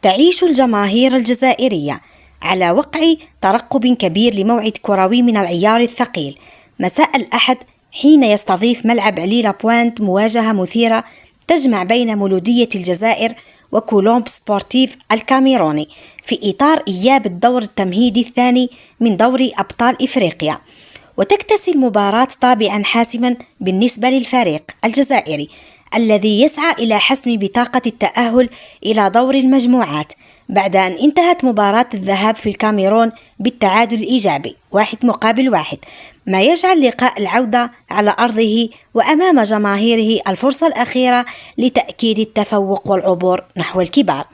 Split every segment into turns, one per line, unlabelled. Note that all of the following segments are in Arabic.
تعيش الجماهير الجزائرية على وقع ترقب كبير لموعد كروي من العيار الثقيل مساء الأحد، حين يستضيف ملعب عليلا بوانت مواجهة مثيرة تجمع بين مولودية الجزائر وكولومب سبورتيف الكاميروني في إطار إياب الدور التمهيدي الثاني من دوري أبطال إفريقيا. وتكتسي المباراة طابعا حاسما بالنسبة للفريق الجزائري الذي يسعى إلى حسم بطاقة التأهل إلى دور المجموعات بعد أن انتهت مباراة الذهاب في الكاميرون بالتعادل الإيجابي 1-1، ما يجعل لقاء العودة على أرضه وأمام جماهيره الفرصة الأخيرة لتأكيد التفوق والعبور نحو الكبار.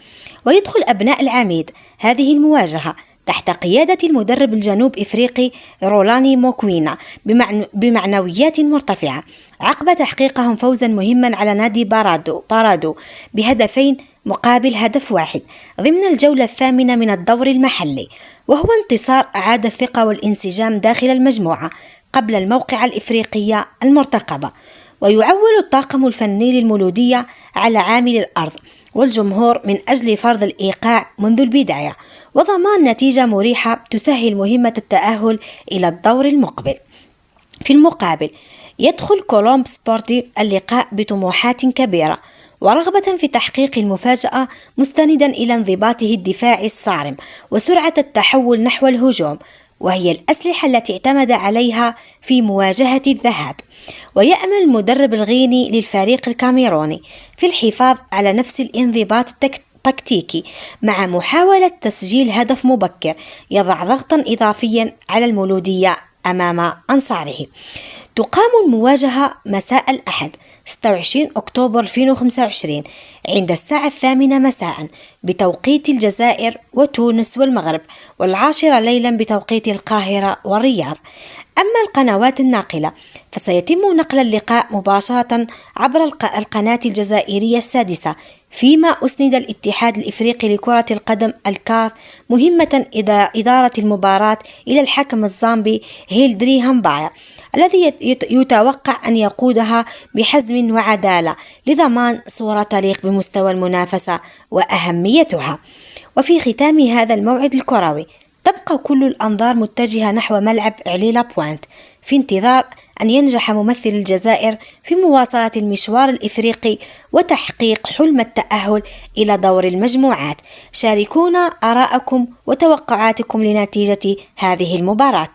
ويدخل أبناء العميد هذه المواجهة تحت قيادة المدرب الجنوب إفريقي رولاني موكوينا بمعنويات مرتفعة عقب تحقيقهم فوزا مهما على نادي بارادو بهدفين مقابل هدف واحد ضمن الجولة الثامنة من الدور المحلي، وهو انتصار أعاد الثقة والانسجام داخل المجموعة قبل الموقعة الإفريقية المرتقبة. ويعول الطاقم الفني للمولودية على عامل الأرض والجمهور من أجل فرض الإيقاع منذ البداية وضمان نتيجة مريحة تسهل مهمة التأهل إلى الدور المقبل. في المقابل يدخل كولومب سبورتيف اللقاء بطموحات كبيرة ورغبة في تحقيق المفاجأة، مستندا إلى انضباطه الدفاعي الصارم وسرعة التحول نحو الهجوم، وهي الأسلحة التي اعتمد عليها في مواجهة الذهاب. ويأمل المدرب الغيني للفريق الكاميروني في الحفاظ على نفس الانضباط التكتيكي مع محاولة تسجيل هدف مبكر يضع ضغطا إضافيا على المولودية أمام أنصاره. تقام المواجهة مساء الأحد 26 أكتوبر 2025 عند الساعة 8 مساء بتوقيت الجزائر وتونس والمغرب، 10 ليلا بتوقيت القاهرة والرياض. أما القنوات الناقلة فسيتم نقل اللقاء مباشرة عبر القناة الجزائرية السادسة، فيما أسند الاتحاد الإفريقي لكرة القدم الكاف مهمة إدارة المباراة إلى الحكم الزامبي هيلدري همبايا الذي يتوقع أن يقودها بحزم وعدالة لضمان صورة تليق بمستوى المنافسة وأهميتها. وفي ختام هذا الموعد الكروي تبقى كل الأنظار متجهة نحو ملعب عليلا بوانت في انتظار أن ينجح ممثل الجزائر في مواصلة المشوار الإفريقي وتحقيق حلم التأهل إلى دور المجموعات. شاركونا آراءكم وتوقعاتكم لنتيجة هذه المباراة.